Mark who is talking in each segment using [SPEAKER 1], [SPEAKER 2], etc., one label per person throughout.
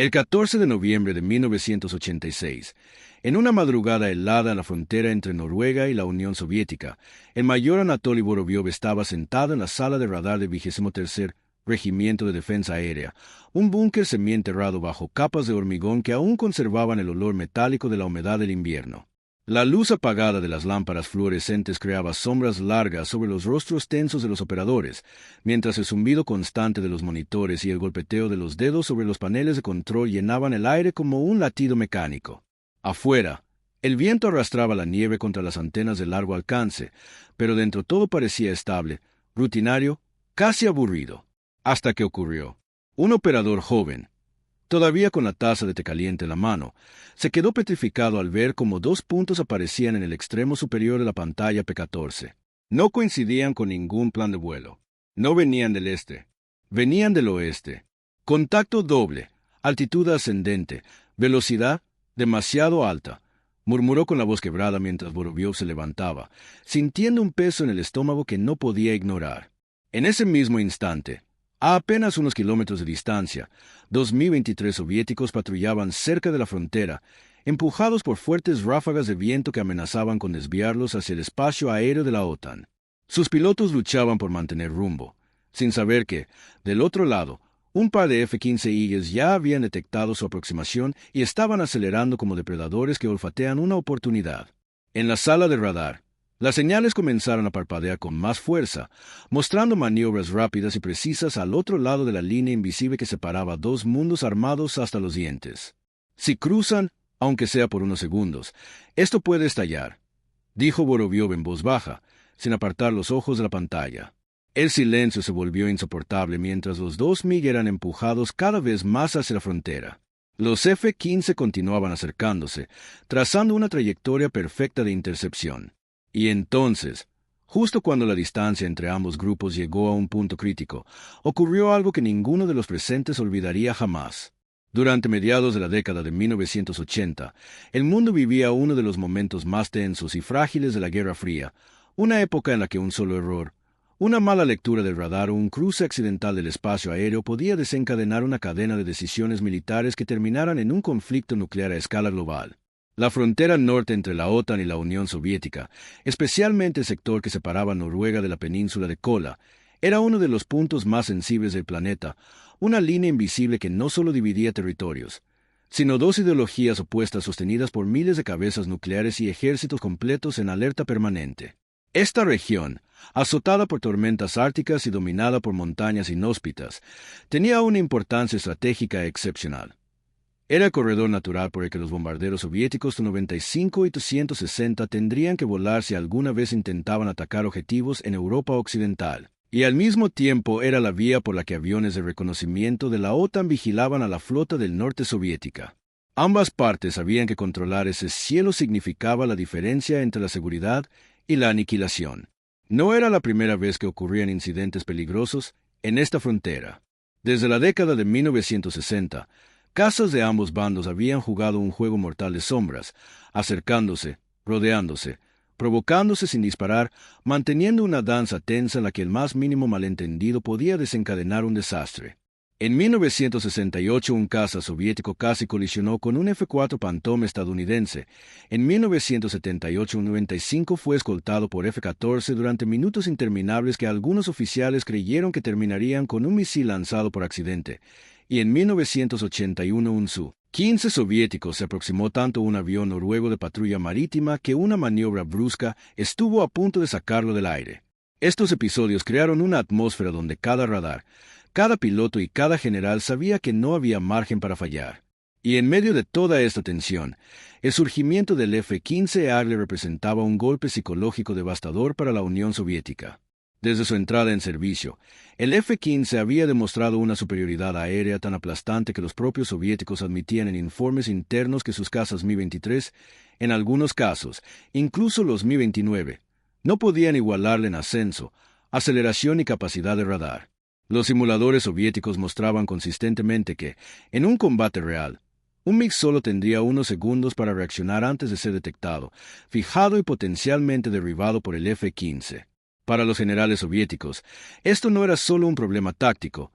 [SPEAKER 1] El 14 de noviembre de 1986, en una madrugada helada en la frontera entre Noruega y la Unión Soviética, el mayor Anatoly Vorobyov estaba sentado en la sala de radar del 23º Regimiento de Defensa Aérea, un búnker semienterrado bajo capas de hormigón que aún conservaban el olor metálico de la humedad del invierno. La luz apagada de las lámparas fluorescentes creaba sombras largas sobre los rostros tensos de los operadores, mientras el zumbido constante de los monitores y el golpeteo de los dedos sobre los paneles de control llenaban el aire como un latido mecánico. Afuera, el viento arrastraba la nieve contra las antenas de largo alcance, pero dentro todo parecía estable, rutinario, casi aburrido. Hasta que ocurrió. Un operador joven, todavía con la taza de té caliente en la mano, se quedó petrificado al ver cómo dos puntos aparecían en el extremo superior de la pantalla P-14. No coincidían con ningún plan de vuelo. No venían del este. Venían del oeste. Contacto doble, altitud ascendente, velocidad demasiado alta, murmuró con la voz quebrada mientras Vorobyov se levantaba, sintiendo un peso en el estómago que no podía ignorar. En ese mismo instante, a apenas unos kilómetros de distancia, 2023 soviéticos patrullaban cerca de la frontera, empujados por fuertes ráfagas de viento que amenazaban con desviarlos hacia el espacio aéreo de la OTAN. Sus pilotos luchaban por mantener rumbo, sin saber que, del otro lado, un par de F-15 Eagles ya habían detectado su aproximación y estaban acelerando como depredadores que olfatean una oportunidad. En la sala de radar, las señales comenzaron a parpadear con más fuerza, mostrando maniobras rápidas y precisas al otro lado de la línea invisible que separaba dos mundos armados hasta los dientes. Si cruzan, aunque sea por unos segundos, esto puede estallar, dijo Vorobyov en voz baja, sin apartar los ojos de la pantalla. El silencio se volvió insoportable mientras los dos MiG eran empujados cada vez más hacia la frontera. Los F-15 continuaban acercándose, trazando una trayectoria perfecta de intercepción. Y entonces, justo cuando la distancia entre ambos grupos llegó a un punto crítico, ocurrió algo que ninguno de los presentes olvidaría jamás. Durante mediados de la década de 1980, el mundo vivía uno de los momentos más tensos y frágiles de la Guerra Fría, una época en la que un solo error, una mala lectura del radar o un cruce accidental del espacio aéreo podía desencadenar una cadena de decisiones militares que terminaran en un conflicto nuclear a escala global. La frontera norte entre la OTAN y la Unión Soviética, especialmente el sector que separaba Noruega de la península de Kola, era uno de los puntos más sensibles del planeta, una línea invisible que no solo dividía territorios, sino dos ideologías opuestas sostenidas por miles de cabezas nucleares y ejércitos completos en alerta permanente. Esta región, azotada por tormentas árticas y dominada por montañas inhóspitas, tenía una importancia estratégica excepcional. Era el corredor natural por el que los bombarderos soviéticos Tu-95 y Tu-160 tendrían que volar si alguna vez intentaban atacar objetivos en Europa Occidental, y al mismo tiempo era la vía por la que aviones de reconocimiento de la OTAN vigilaban a la flota del norte soviética. Ambas partes sabían que controlar ese cielo significaba la diferencia entre la seguridad y la aniquilación. No era la primera vez que ocurrían incidentes peligrosos en esta frontera. Desde la década de 1960, cazas de ambos bandos habían jugado un juego mortal de sombras, acercándose, rodeándose, provocándose sin disparar, manteniendo una danza tensa en la que el más mínimo malentendido podía desencadenar un desastre. En 1968 un caza soviético casi colisionó con un F-4 Phantom estadounidense. En 1978 un 95 fue escoltado por F-14 durante minutos interminables que algunos oficiales creyeron que terminarían con un misil lanzado por accidente. Y en 1981 un Su-15 soviético se aproximó tanto a un avión noruego de patrulla marítima que una maniobra brusca estuvo a punto de sacarlo del aire. Estos episodios crearon una atmósfera donde cada radar, cada piloto y cada general sabía que no había margen para fallar. Y en medio de toda esta tensión, el surgimiento del F-15 Agler representaba un golpe psicológico devastador para la Unión Soviética. Desde su entrada en servicio, el F-15 había demostrado una superioridad aérea tan aplastante que los propios soviéticos admitían en informes internos que sus cazas Mi-23, en algunos casos, incluso los Mi-29, no podían igualarle en ascenso, aceleración y capacidad de radar. Los simuladores soviéticos mostraban consistentemente que, en un combate real, un MiG solo tendría unos segundos para reaccionar antes de ser detectado, fijado y potencialmente derribado por el F-15. Para los generales soviéticos, esto no era solo un problema táctico,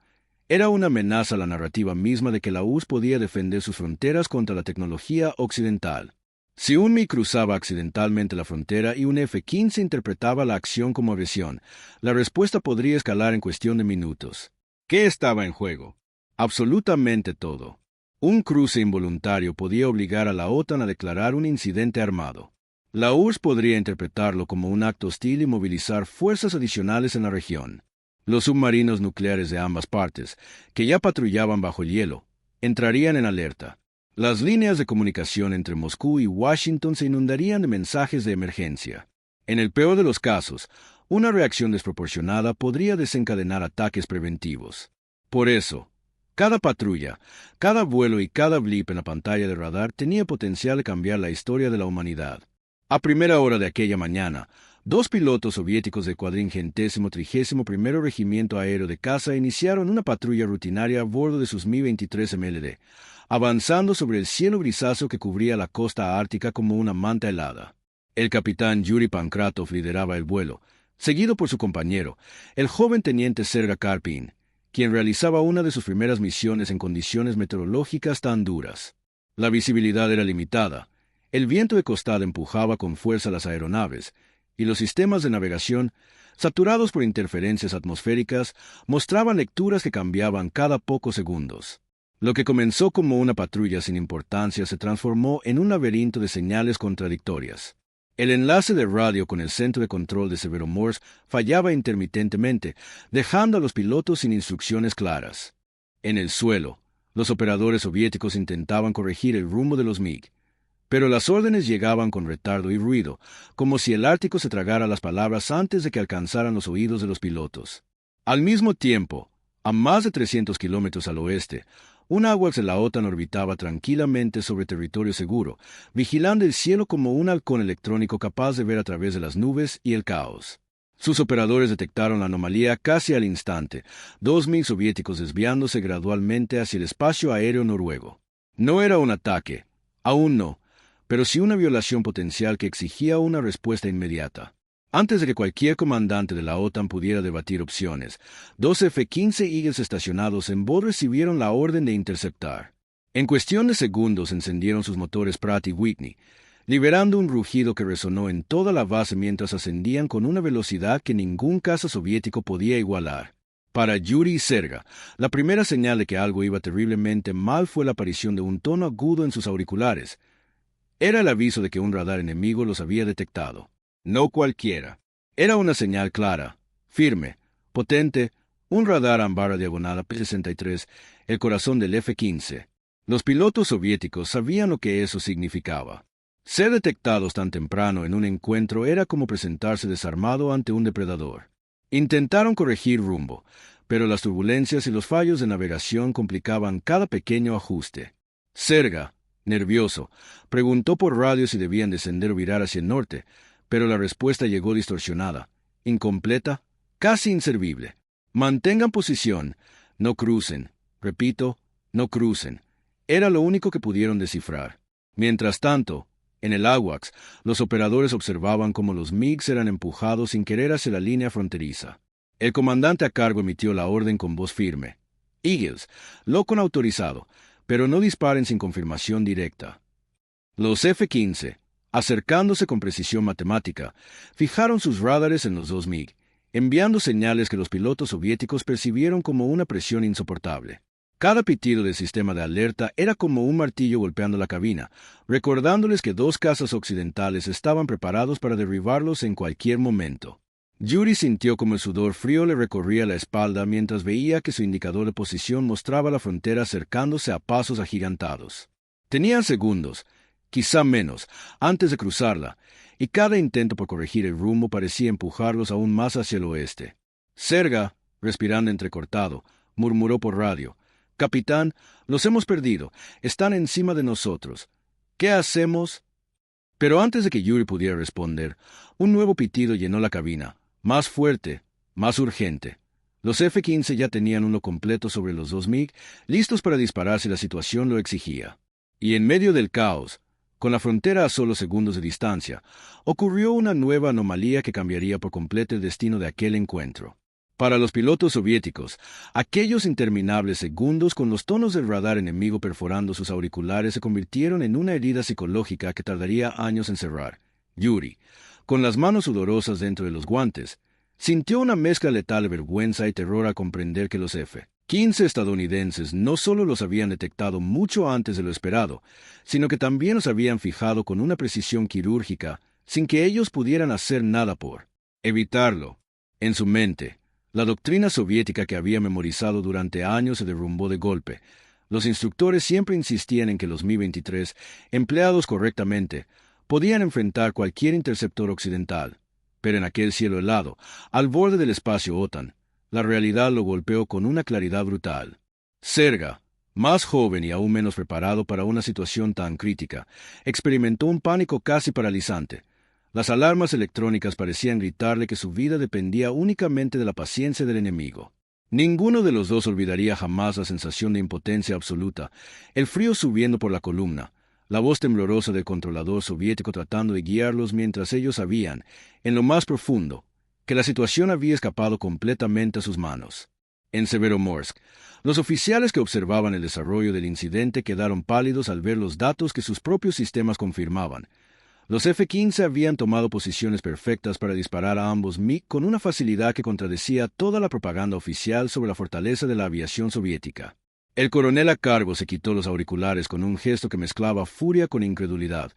[SPEAKER 1] Era una amenaza a la narrativa misma de que la URSS podía defender sus fronteras contra la tecnología occidental. Si un MiG cruzaba accidentalmente la frontera y un F-15 interpretaba la acción como agresión, la respuesta podría escalar en cuestión de minutos. ¿Qué estaba en juego? Absolutamente todo. Un cruce involuntario podía obligar a la OTAN a declarar un incidente armado. La URSS podría interpretarlo como un acto hostil y movilizar fuerzas adicionales en la región. Los submarinos nucleares de ambas partes, que ya patrullaban bajo el hielo, entrarían en alerta. Las líneas de comunicación entre Moscú y Washington se inundarían de mensajes de emergencia. En el peor de los casos, una reacción desproporcionada podría desencadenar ataques preventivos. Por eso, cada patrulla, cada vuelo y cada blip en la pantalla de radar tenía potencial de cambiar la historia de la humanidad. A primera hora de aquella mañana, 2 pilotos soviéticos del 431º Regimiento Aéreo de Caza iniciaron una patrulla rutinaria a bordo de sus Mi-23 MLD, avanzando sobre el cielo grisáceo que cubría la costa ártica como una manta helada. El capitán Yuri Pankratov lideraba el vuelo, seguido por su compañero, el joven teniente Serga Karpin, quien realizaba una de sus primeras misiones en condiciones meteorológicas tan duras. La visibilidad era limitada, el viento de costado empujaba con fuerza las aeronaves, y los sistemas de navegación, saturados por interferencias atmosféricas, mostraban lecturas que cambiaban cada pocos segundos. Lo que comenzó como una patrulla sin importancia se transformó en un laberinto de señales contradictorias. El enlace de radio con el centro de control de Severomorsk fallaba intermitentemente, dejando a los pilotos sin instrucciones claras. En el suelo, los operadores soviéticos intentaban corregir el rumbo de los MiG, pero las órdenes llegaban con retardo y ruido, como si el Ártico se tragara las palabras antes de que alcanzaran los oídos de los pilotos. Al mismo tiempo, a más de 300 kilómetros al oeste, un AWACS de la OTAN orbitaba tranquilamente sobre territorio seguro, vigilando el cielo como un halcón electrónico capaz de ver a través de las nubes y el caos. Sus operadores detectaron la anomalía casi al instante, 2 MiG soviéticos desviándose gradualmente hacia el espacio aéreo noruego. No era un ataque, aún no, pero sí una violación potencial que exigía una respuesta inmediata. Antes de que cualquier comandante de la OTAN pudiera debatir opciones, 2 F-15 Eagles estacionados en Bod recibieron la orden de interceptar. En cuestión de segundos encendieron sus motores Pratt y Whitney, liberando un rugido que resonó en toda la base mientras ascendían con una velocidad que ningún caza soviético podía igualar. Para Yuri y Serga, la primera señal de que algo iba terriblemente mal fue la aparición de un tono agudo en sus auriculares. Era el aviso de que un radar enemigo los había detectado. No cualquiera. Era una señal clara, firme, potente, un radar Ambara diagonal P-63, el corazón del F-15. Los pilotos soviéticos sabían lo que eso significaba. Ser detectados tan temprano en un encuentro era como presentarse desarmado ante un depredador. Intentaron corregir rumbo, pero las turbulencias y los fallos de navegación complicaban cada pequeño ajuste. Serga, nervioso, preguntó por radio si debían descender o virar hacia el norte, pero la respuesta llegó distorsionada, incompleta, casi inservible. Mantengan posición, no crucen. Repito, no crucen. Era lo único que pudieron descifrar. Mientras tanto, en el AWACS, los operadores observaban cómo los MiGs eran empujados sin querer hacia la línea fronteriza. El comandante a cargo emitió la orden con voz firme. Eagles, Locon autorizado, pero no disparen sin confirmación directa. Los F-15, acercándose con precisión matemática, fijaron sus radares en los 2 MiG, enviando señales que los pilotos soviéticos percibieron como una presión insoportable. Cada pitido del sistema de alerta era como un martillo golpeando la cabina, recordándoles que 2 cazas occidentales estaban preparados para derribarlos en cualquier momento. Yuri sintió como el sudor frío le recorría la espalda mientras veía que su indicador de posición mostraba la frontera acercándose a pasos agigantados. Tenían segundos, quizá menos, antes de cruzarla, y cada intento por corregir el rumbo parecía empujarlos aún más hacia el oeste. Serga, respirando entrecortado, murmuró por radio: «Capitán, los hemos perdido. Están encima de nosotros. ¿Qué hacemos?» Pero antes de que Yuri pudiera responder, un nuevo pitido llenó la cabina, más fuerte, más urgente. Los F-15 ya tenían uno completo sobre los 2 MiG, listos para disparar si la situación lo exigía. Y en medio del caos, con la frontera a solo segundos de distancia, ocurrió una nueva anomalía que cambiaría por completo el destino de aquel encuentro. Para los pilotos soviéticos, aquellos interminables segundos con los tonos del radar enemigo perforando sus auriculares se convirtieron en una herida psicológica que tardaría años en cerrar. Yuri, con las manos sudorosas dentro de los guantes, sintió una mezcla letal de vergüenza y terror al comprender que los F-15 estadounidenses no solo los habían detectado mucho antes de lo esperado, sino que también los habían fijado con una precisión quirúrgica sin que ellos pudieran hacer nada por evitarlo. En su mente, la doctrina soviética que había memorizado durante años se derrumbó de golpe. Los instructores siempre insistían en que los Mi-23, empleados correctamente, podían enfrentar cualquier interceptor occidental. Pero en aquel cielo helado, al borde del espacio OTAN, la realidad lo golpeó con una claridad brutal. Serga, más joven y aún menos preparado para una situación tan crítica, experimentó un pánico casi paralizante. Las alarmas electrónicas parecían gritarle que su vida dependía únicamente de la paciencia del enemigo. Ninguno de los dos olvidaría jamás la sensación de impotencia absoluta, el frío subiendo por la columna, la voz temblorosa del controlador soviético tratando de guiarlos mientras ellos sabían, en lo más profundo, que la situación había escapado completamente a sus manos. En Severomorsk, los oficiales que observaban el desarrollo del incidente quedaron pálidos al ver los datos que sus propios sistemas confirmaban. Los F-15 habían tomado posiciones perfectas para disparar a ambos MiG con una facilidad que contradecía toda la propaganda oficial sobre la fortaleza de la aviación soviética. El coronel a cargo se quitó los auriculares con un gesto que mezclaba furia con incredulidad,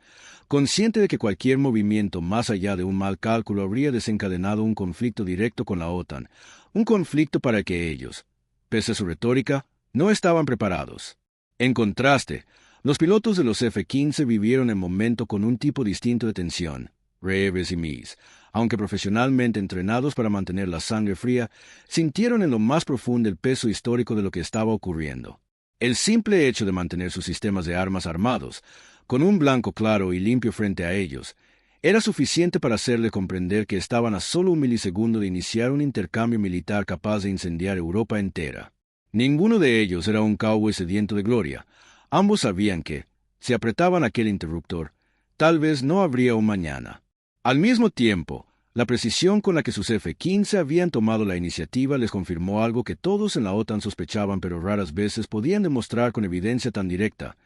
[SPEAKER 1] consciente de que cualquier movimiento más allá de un mal cálculo habría desencadenado un conflicto directo con la OTAN, un conflicto para el que ellos, pese a su retórica, no estaban preparados. En contraste, los pilotos de los F-15 vivieron el momento con un tipo distinto de tensión. Reeves y Mies, aunque profesionalmente entrenados para mantener la sangre fría, sintieron en lo más profundo el peso histórico de lo que estaba ocurriendo. El simple hecho de mantener sus sistemas de armas armados, con un blanco claro y limpio frente a ellos, era suficiente para hacerle comprender que estaban a solo un milisegundo de iniciar un intercambio militar capaz de incendiar Europa entera. Ninguno de ellos era un cowboy sediento de gloria. Ambos sabían que, si apretaban aquel interruptor, tal vez no habría un mañana. Al mismo tiempo, la precisión con la que sus F-15 habían tomado la iniciativa les confirmó algo que todos en la OTAN sospechaban pero raras veces podían demostrar con evidencia tan directa.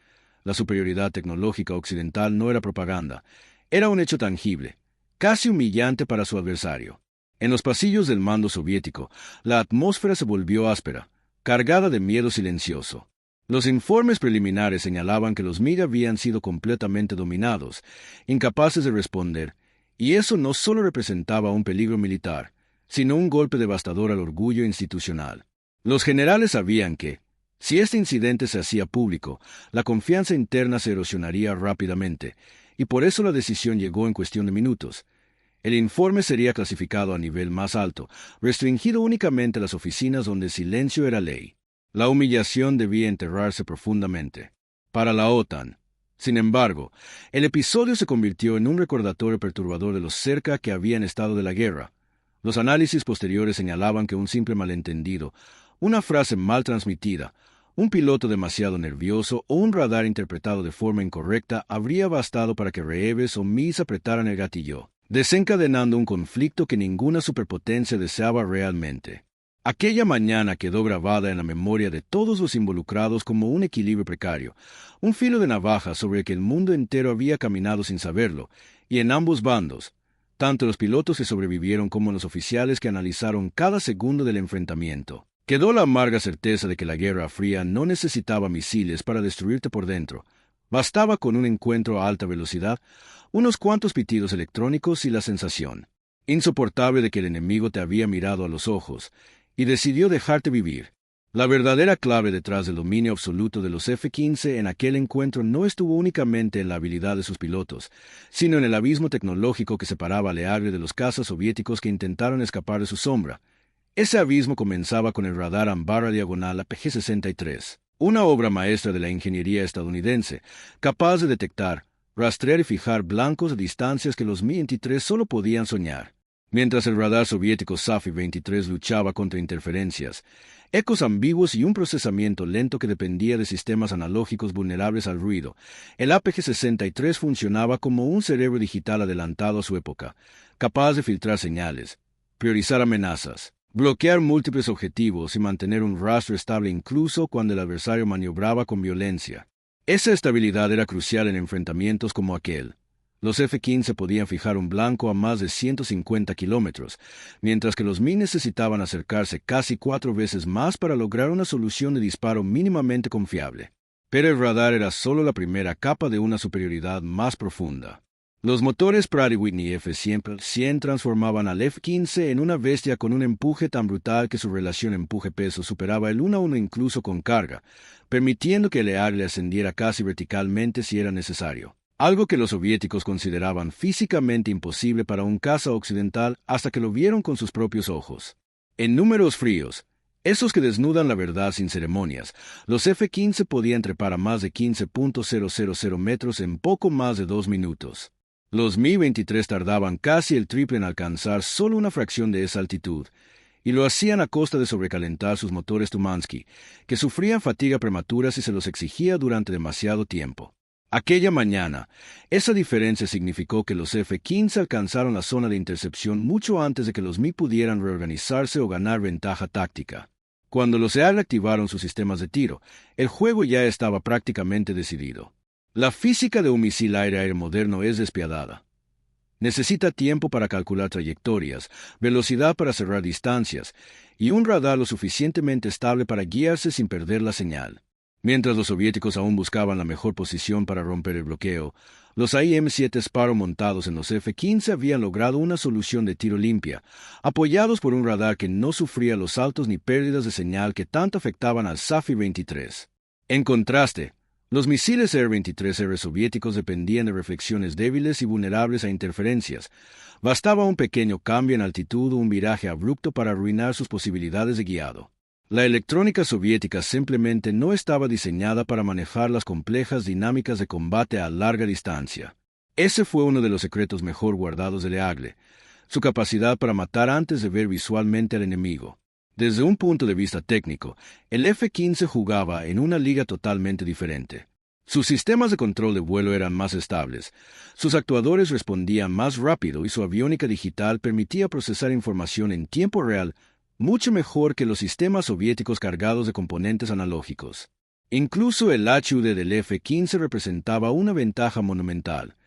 [SPEAKER 1] La superioridad tecnológica occidental no era propaganda, era un hecho tangible, casi humillante para su adversario. En los pasillos del mando soviético, la atmósfera se volvió áspera, cargada de miedo silencioso. Los informes preliminares señalaban que los MiG habían sido completamente dominados, incapaces de responder, y eso no solo representaba un peligro militar, sino un golpe devastador al orgullo institucional. Los generales sabían que, si este incidente se hacía público, la confianza interna se erosionaría rápidamente, y por eso la decisión llegó en cuestión de minutos. El informe sería clasificado a nivel más alto, restringido únicamente a las oficinas donde silencio era ley. La humillación debía enterrarse profundamente. Para la OTAN, sin embargo, el episodio se convirtió en un recordatorio perturbador de lo cerca que habían estado de la guerra. Los análisis posteriores señalaban que un simple malentendido, una frase mal transmitida, un piloto demasiado nervioso o un radar interpretado de forma incorrecta habría bastado para que Reeves o Mies apretaran el gatillo, desencadenando un conflicto que ninguna superpotencia deseaba realmente. Aquella mañana quedó grabada en la memoria de todos los involucrados como un equilibrio precario, un filo de navaja sobre el que el mundo entero había caminado sin saberlo, y en ambos bandos, tanto los pilotos que sobrevivieron como los oficiales que analizaron cada segundo del enfrentamiento. Quedó la amarga certeza de que la Guerra Fría no necesitaba misiles para destruirte por dentro. Bastaba con un encuentro a alta velocidad, unos cuantos pitidos electrónicos y la sensación insoportable de que el enemigo te había mirado a los ojos y decidió dejarte vivir. La verdadera clave detrás del dominio absoluto de los F-15 en aquel encuentro no estuvo únicamente en la habilidad de sus pilotos, sino en el abismo tecnológico que separaba a Leagre de los cazas soviéticos que intentaron escapar de su sombra. Ese abismo comenzaba con el radar Ambara diagonal APG-63, una obra maestra de la ingeniería estadounidense, capaz de detectar, rastrear y fijar blancos a distancias que los Mi-23 solo podían soñar. Mientras el radar soviético Safi-23 luchaba contra interferencias, ecos ambiguos y un procesamiento lento que dependía de sistemas analógicos vulnerables al ruido, el APG-63 funcionaba como un cerebro digital adelantado a su época, capaz de filtrar señales, priorizar amenazas, bloquear múltiples objetivos y mantener un rastro estable incluso cuando el adversario maniobraba con violencia. Esa estabilidad era crucial en enfrentamientos como aquel. Los F-15 podían fijar un blanco a más de 150 kilómetros, mientras que los Mi necesitaban acercarse casi 4 veces más para lograr una solución de disparo mínimamente confiable. Pero el radar era solo la primera capa de una superioridad más profunda. Los motores Pratt & Whitney F-100 transformaban al F-15 en una bestia con un empuje tan brutal que su relación empuje-peso superaba el 1-1 incluso con carga, permitiendo que el Eagle ascendiera casi verticalmente si era necesario. Algo que los soviéticos consideraban físicamente imposible para un caza occidental hasta que lo vieron con sus propios ojos. En números fríos, esos que desnudan la verdad sin ceremonias, los F-15 podían trepar a más de 15.000 metros en poco más de 2 minutos. Los Mi-23 tardaban casi el triple en alcanzar solo una fracción de esa altitud, y lo hacían a costa de sobrecalentar sus motores Tumansky, que sufrían fatiga prematura si se los exigía durante demasiado tiempo. Aquella mañana, esa diferencia significó que los F-15 alcanzaron la zona de intercepción mucho antes de que los Mi pudieran reorganizarse o ganar ventaja táctica. Cuando los Eagle activaron sus sistemas de tiro, el juego ya estaba prácticamente decidido. La física de un misil aire-aire moderno es despiadada. Necesita tiempo para calcular trayectorias, velocidad para cerrar distancias, y un radar lo suficientemente estable para guiarse sin perder la señal. Mientras los soviéticos aún buscaban la mejor posición para romper el bloqueo, los AIM-7 Sparrow montados en los F-15 habían logrado una solución de tiro limpia, apoyados por un radar que no sufría los saltos ni pérdidas de señal que tanto afectaban al Safir-23. En contraste, los misiles R-23R soviéticos dependían de reflexiones débiles y vulnerables a interferencias. Bastaba un pequeño cambio en altitud o un viraje abrupto para arruinar sus posibilidades de guiado. La electrónica soviética simplemente no estaba diseñada para manejar las complejas dinámicas de combate a larga distancia. Ese fue uno de los secretos mejor guardados del Eagle, su capacidad para matar antes de ver visualmente al enemigo. Desde un punto de vista técnico, el F-15 jugaba en una liga totalmente diferente. Sus sistemas de control de vuelo eran más estables, sus actuadores respondían más rápido y su aviónica digital permitía procesar información en tiempo real mucho mejor que los sistemas soviéticos cargados de componentes analógicos. Incluso el HUD del F-15 representaba una ventaja monumental.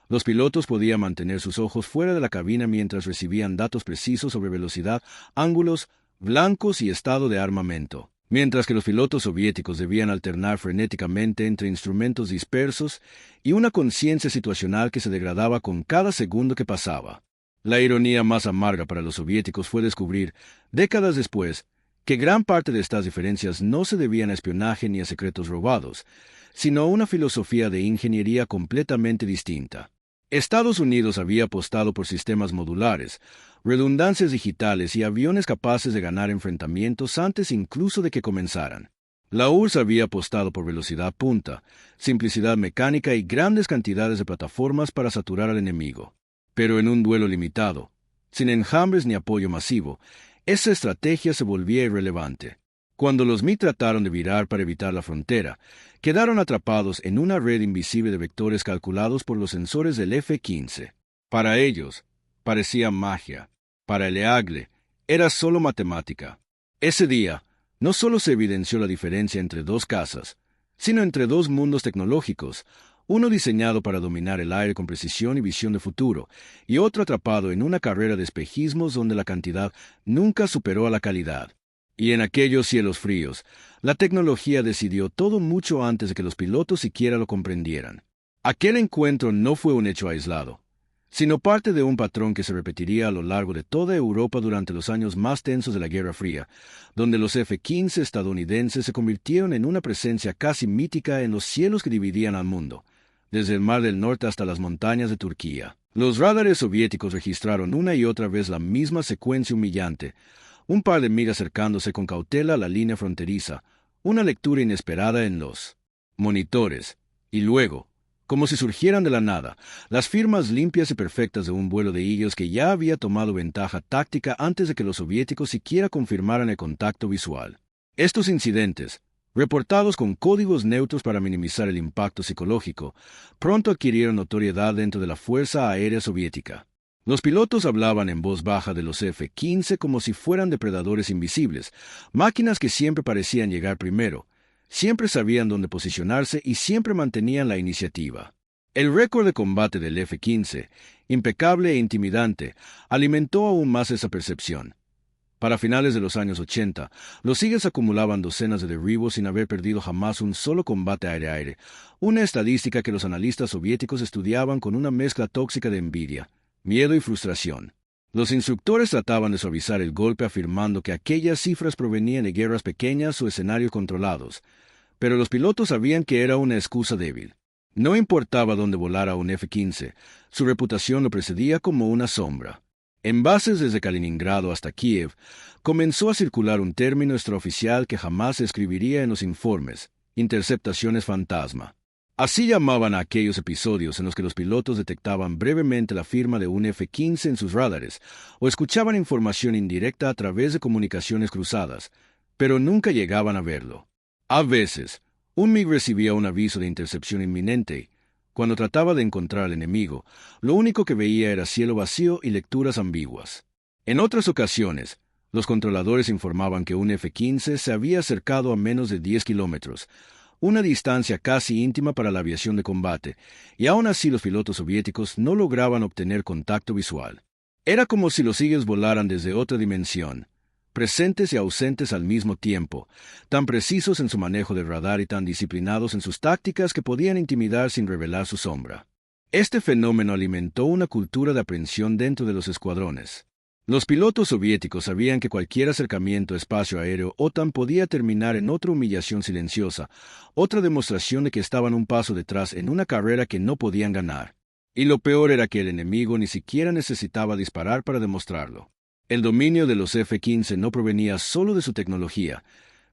[SPEAKER 1] Los pilotos podían mantener sus ojos fuera de la cabina mientras recibían datos precisos sobre velocidad, ángulos, blancos y estado de armamento, mientras que los pilotos soviéticos debían alternar frenéticamente entre instrumentos dispersos y una conciencia situacional que se degradaba con cada segundo que pasaba. La ironía más amarga para los soviéticos fue descubrir, décadas después, que gran parte de estas diferencias no se debían a espionaje ni a secretos robados, sino a una filosofía de ingeniería completamente distinta. Estados Unidos había apostado por sistemas modulares, redundancias digitales y aviones capaces de ganar enfrentamientos antes incluso de que comenzaran. La URSS había apostado por velocidad punta, simplicidad mecánica y grandes cantidades de plataformas para saturar al enemigo. Pero en un duelo limitado, sin enjambres ni apoyo masivo, esa estrategia se volvía irrelevante. Cuando los Mi trataron de virar para evitar la frontera, quedaron atrapados en una red invisible de vectores calculados por los sensores del F-15. Para ellos, parecía magia. Para el Eagle, era solo matemática. Ese día, no solo se evidenció la diferencia entre dos cazas, sino entre dos mundos tecnológicos, uno diseñado para dominar el aire con precisión y visión de futuro, y otro atrapado en una carrera de espejismos donde la cantidad nunca superó a la calidad. Y en aquellos cielos fríos, la tecnología decidió todo mucho antes de que los pilotos siquiera lo comprendieran. Aquel encuentro no fue un hecho aislado, sino parte de un patrón que se repetiría a lo largo de toda Europa durante los años más tensos de la Guerra Fría, donde los F-15 estadounidenses se convirtieron en una presencia casi mítica en los cielos que dividían al mundo, desde el Mar del Norte hasta las montañas de Turquía. Los radares soviéticos registraron una y otra vez la misma secuencia humillante, un par de migas acercándose con cautela a la línea fronteriza, una lectura inesperada en los monitores, y luego, como si surgieran de la nada, las firmas limpias y perfectas de un vuelo de Eagles que ya había tomado ventaja táctica antes de que los soviéticos siquiera confirmaran el contacto visual. Estos incidentes, reportados con códigos neutros para minimizar el impacto psicológico, pronto adquirieron notoriedad dentro de la Fuerza Aérea Soviética. Los pilotos hablaban en voz baja de los F-15 como si fueran depredadores invisibles, máquinas que siempre parecían llegar primero, siempre sabían dónde posicionarse y siempre mantenían la iniciativa. El récord de combate del F-15, impecable e intimidante, alimentó aún más esa percepción. Para finales de los años 80, los Eagles acumulaban docenas de derribos sin haber perdido jamás un solo combate aire-aire, una estadística que los analistas soviéticos estudiaban con una mezcla tóxica de envidia, miedo y frustración. Los instructores trataban de suavizar el golpe afirmando que aquellas cifras provenían de guerras pequeñas o escenarios controlados, pero los pilotos sabían que era una excusa débil. No importaba dónde volara un F-15, su reputación lo precedía como una sombra. En bases desde Kaliningrado hasta Kiev, comenzó a circular un término extraoficial que jamás se escribiría en los informes: interceptaciones fantasma. Así llamaban a aquellos episodios en los que los pilotos detectaban brevemente la firma de un F-15 en sus radares o escuchaban información indirecta a través de comunicaciones cruzadas, pero nunca llegaban a verlo. A veces, un MiG recibía un aviso de intercepción inminente. Cuando trataba de encontrar al enemigo, lo único que veía era cielo vacío y lecturas ambiguas. En otras ocasiones, los controladores informaban que un F-15 se había acercado a menos de 10 kilómetros, una distancia casi íntima para la aviación de combate, y aún así los pilotos soviéticos no lograban obtener contacto visual. Era como si los Eagles volaran desde otra dimensión, presentes y ausentes al mismo tiempo, tan precisos en su manejo del radar y tan disciplinados en sus tácticas que podían intimidar sin revelar su sombra. Este fenómeno alimentó una cultura de aprensión dentro de los escuadrones. Los pilotos soviéticos sabían que cualquier acercamiento a espacio aéreo OTAN podía terminar en otra humillación silenciosa, otra demostración de que estaban un paso detrás en una carrera que no podían ganar. Y lo peor era que el enemigo ni siquiera necesitaba disparar para demostrarlo. El dominio de los F-15 no provenía solo de su tecnología,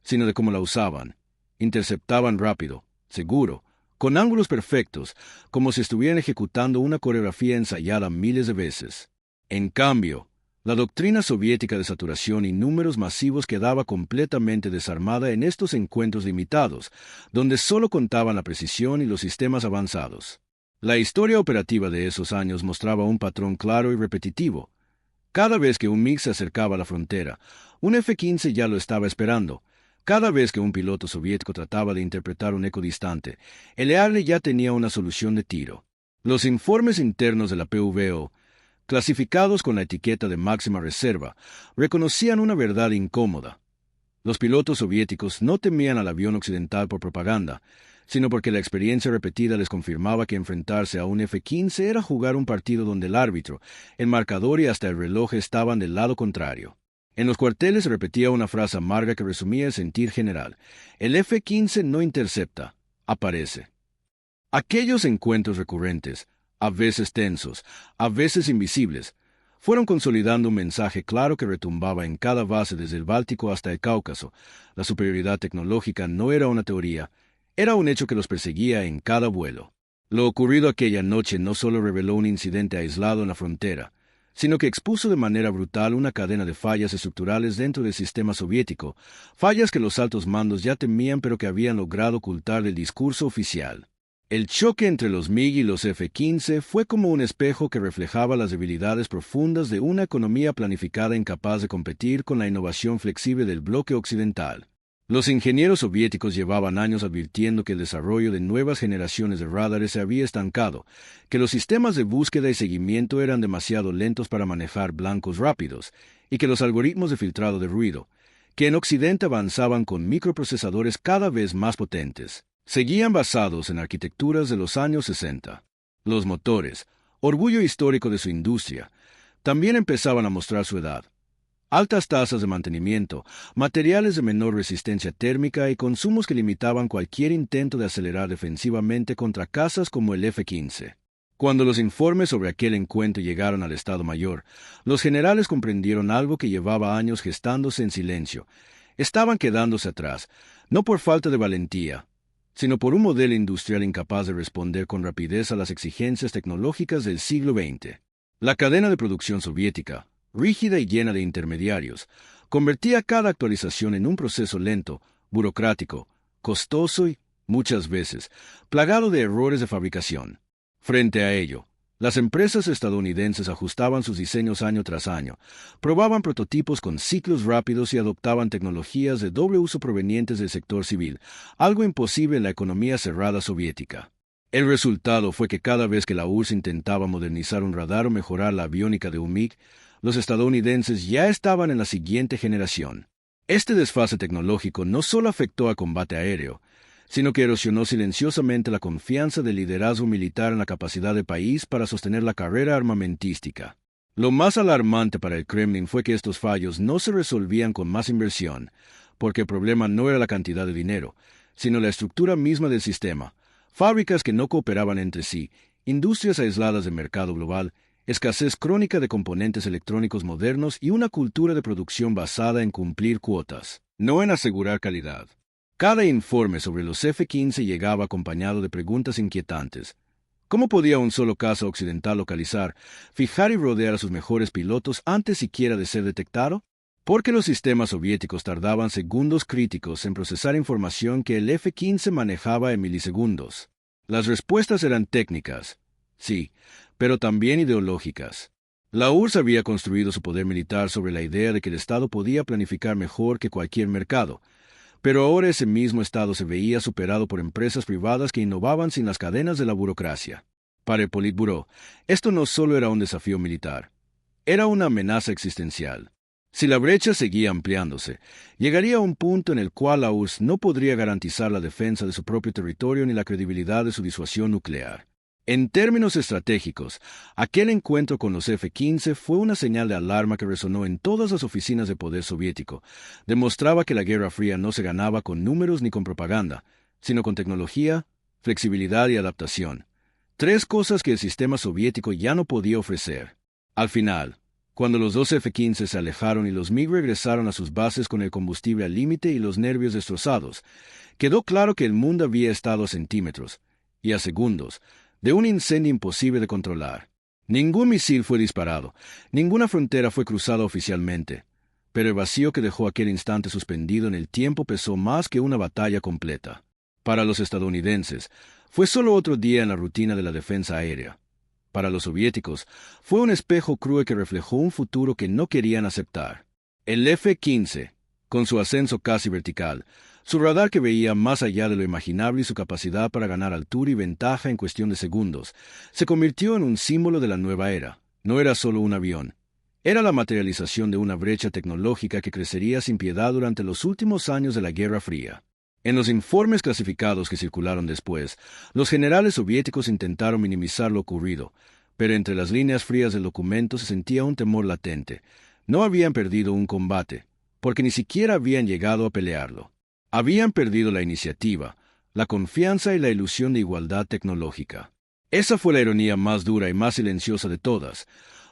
[SPEAKER 1] sino de cómo la usaban. Interceptaban rápido, seguro, con ángulos perfectos, como si estuvieran ejecutando una coreografía ensayada miles de veces. En cambio, la doctrina soviética de saturación y números masivos quedaba completamente desarmada en estos encuentros limitados, donde solo contaban la precisión y los sistemas avanzados. La historia operativa de esos años mostraba un patrón claro y repetitivo. Cada vez que un MiG se acercaba a la frontera, un F-15 ya lo estaba esperando. Cada vez que un piloto soviético trataba de interpretar un eco distante, el EARLE ya tenía una solución de tiro. Los informes internos de la PVO, clasificados con la etiqueta de máxima reserva, reconocían una verdad incómoda. Los pilotos soviéticos no temían al avión occidental por propaganda, sino porque la experiencia repetida les confirmaba que enfrentarse a un F-15 era jugar un partido donde el árbitro, el marcador y hasta el reloj estaban del lado contrario. En los cuarteles se repetía una frase amarga que resumía el sentir general: el F-15 no intercepta, aparece. Aquellos encuentros recurrentes, a veces tensos, a veces invisibles, fueron consolidando un mensaje claro que retumbaba en cada base desde el Báltico hasta el Cáucaso. La superioridad tecnológica no era una teoría, era un hecho que los perseguía en cada vuelo. Lo ocurrido aquella noche no solo reveló un incidente aislado en la frontera, sino que expuso de manera brutal una cadena de fallas estructurales dentro del sistema soviético, fallas que los altos mandos ya temían pero que habían logrado ocultar del discurso oficial. El choque entre los MiG y los F-15 fue como un espejo que reflejaba las debilidades profundas de una economía planificada incapaz de competir con la innovación flexible del bloque occidental. Los ingenieros soviéticos llevaban años advirtiendo que el desarrollo de nuevas generaciones de radares se había estancado, que los sistemas de búsqueda y seguimiento eran demasiado lentos para manejar blancos rápidos, y que los algoritmos de filtrado de ruido, que en Occidente avanzaban con microprocesadores cada vez más potentes, seguían basados en arquitecturas de los años 60. Los motores, orgullo histórico de su industria, también empezaban a mostrar su edad. Altas tasas de mantenimiento, materiales de menor resistencia térmica y consumos que limitaban cualquier intento de acelerar defensivamente contra cazas como el F-15. Cuando los informes sobre aquel encuentro llegaron al Estado Mayor, los generales comprendieron algo que llevaba años gestándose en silencio. Estaban quedándose atrás, no por falta de valentía, sino por un modelo industrial incapaz de responder con rapidez a las exigencias tecnológicas del siglo XX. La cadena de producción soviética, rígida y llena de intermediarios, convertía cada actualización en un proceso lento, burocrático, costoso y, muchas veces, plagado de errores de fabricación. Frente a ello, Las empresas estadounidenses ajustaban sus diseños año tras año, probaban prototipos con ciclos rápidos y adoptaban tecnologías de doble uso provenientes del sector civil, algo imposible en la economía cerrada soviética. El resultado fue que cada vez que la URSS intentaba modernizar un radar o mejorar la aviónica de un MiG, los estadounidenses ya estaban en la siguiente generación. Este desfase tecnológico no solo afectó al combate aéreo, sino que erosionó silenciosamente la confianza del liderazgo militar en la capacidad del país para sostener la carrera armamentística. Lo más alarmante para el Kremlin fue que estos fallos no se resolvían con más inversión, porque el problema no era la cantidad de dinero, sino la estructura misma del sistema, fábricas que no cooperaban entre sí, industrias aisladas del mercado global, escasez crónica de componentes electrónicos modernos y una cultura de producción basada en cumplir cuotas, no en asegurar calidad. Cada informe sobre los F-15 llegaba acompañado de preguntas inquietantes. ¿Cómo podía un solo caza occidental localizar, fijar y rodear a sus mejores pilotos antes siquiera de ser detectado? ¿Por qué los sistemas soviéticos tardaban segundos críticos en procesar información que el F-15 manejaba en milisegundos? Las respuestas eran técnicas, sí, pero también ideológicas. La URSS había construido su poder militar sobre la idea de que el Estado podía planificar mejor que cualquier mercado, pero ahora ese mismo Estado se veía superado por empresas privadas que innovaban sin las cadenas de la burocracia. Para el Politburó, esto no solo era un desafío militar, era una amenaza existencial. Si la brecha seguía ampliándose, llegaría a un punto en el cual la URSS no podría garantizar la defensa de su propio territorio ni la credibilidad de su disuasión nuclear. En términos estratégicos, aquel encuentro con los F-15 fue una señal de alarma que resonó en todas las oficinas de poder soviético. Demostraba que la Guerra Fría no se ganaba con números ni con propaganda, sino con tecnología, flexibilidad y adaptación. Tres cosas que el sistema soviético ya no podía ofrecer. Al final, cuando los dos F-15 se alejaron y los MiG regresaron a sus bases con el combustible al límite y los nervios destrozados, quedó claro que el mundo había estado a centímetros, y a segundos, de un incendio imposible de controlar. Ningún misil fue disparado, ninguna frontera fue cruzada oficialmente, pero el vacío que dejó aquel instante suspendido en el tiempo pesó más que una batalla completa. Para los estadounidenses, fue solo otro día en la rutina de la defensa aérea. Para los soviéticos, fue un espejo cruel que reflejó un futuro que no querían aceptar. El F-15, con su ascenso casi vertical, su radar que veía más allá de lo imaginable y su capacidad para ganar altura y ventaja en cuestión de segundos, se convirtió en un símbolo de la nueva era. No era solo un avión. Era la materialización de una brecha tecnológica que crecería sin piedad durante los últimos años de la Guerra Fría. En los informes clasificados que circularon después, los generales soviéticos intentaron minimizar lo ocurrido, pero entre las líneas frías del documento se sentía un temor latente. No habían perdido un combate, porque ni siquiera habían llegado a pelearlo. Habían perdido la iniciativa, la confianza y la ilusión de igualdad tecnológica. Esa fue la ironía más dura y más silenciosa de todas.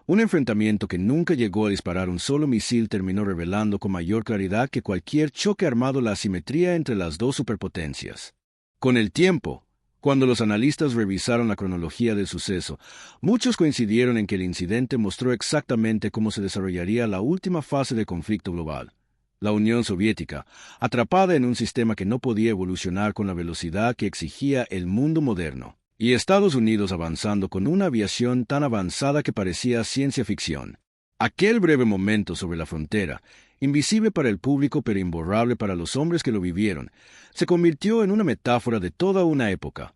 [SPEAKER 1] Un enfrentamiento que nunca llegó a disparar un solo misil terminó revelando con mayor claridad que cualquier choque armado la asimetría entre las dos superpotencias. Con el tiempo, cuando los analistas revisaron la cronología del suceso, muchos coincidieron en que el incidente mostró exactamente cómo se desarrollaría la última fase del conflicto global. La Unión Soviética, atrapada en un sistema que no podía evolucionar con la velocidad que exigía el mundo moderno, y Estados Unidos avanzando con una aviación tan avanzada que parecía ciencia ficción. Aquel breve momento sobre la frontera, invisible para el público pero imborrable para los hombres que lo vivieron, se convirtió en una metáfora de toda una época.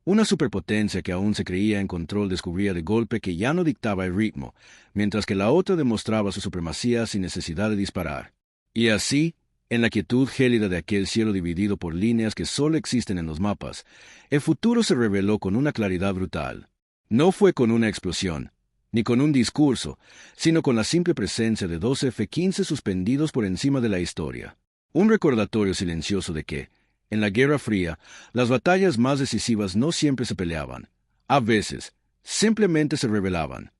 [SPEAKER 1] Una superpotencia que aún se creía en control descubría de golpe que ya no dictaba el ritmo, mientras que la otra demostraba su supremacía sin necesidad de disparar. Y así, en la quietud gélida de aquel cielo dividido por líneas que solo existen en los mapas, el futuro se reveló con una claridad brutal. No fue con una explosión, ni con un discurso, sino con la simple presencia de dos F-15 suspendidos por encima de la historia. Un recordatorio silencioso de que, en la Guerra Fría, las batallas más decisivas no siempre se peleaban. A veces, simplemente se revelaban.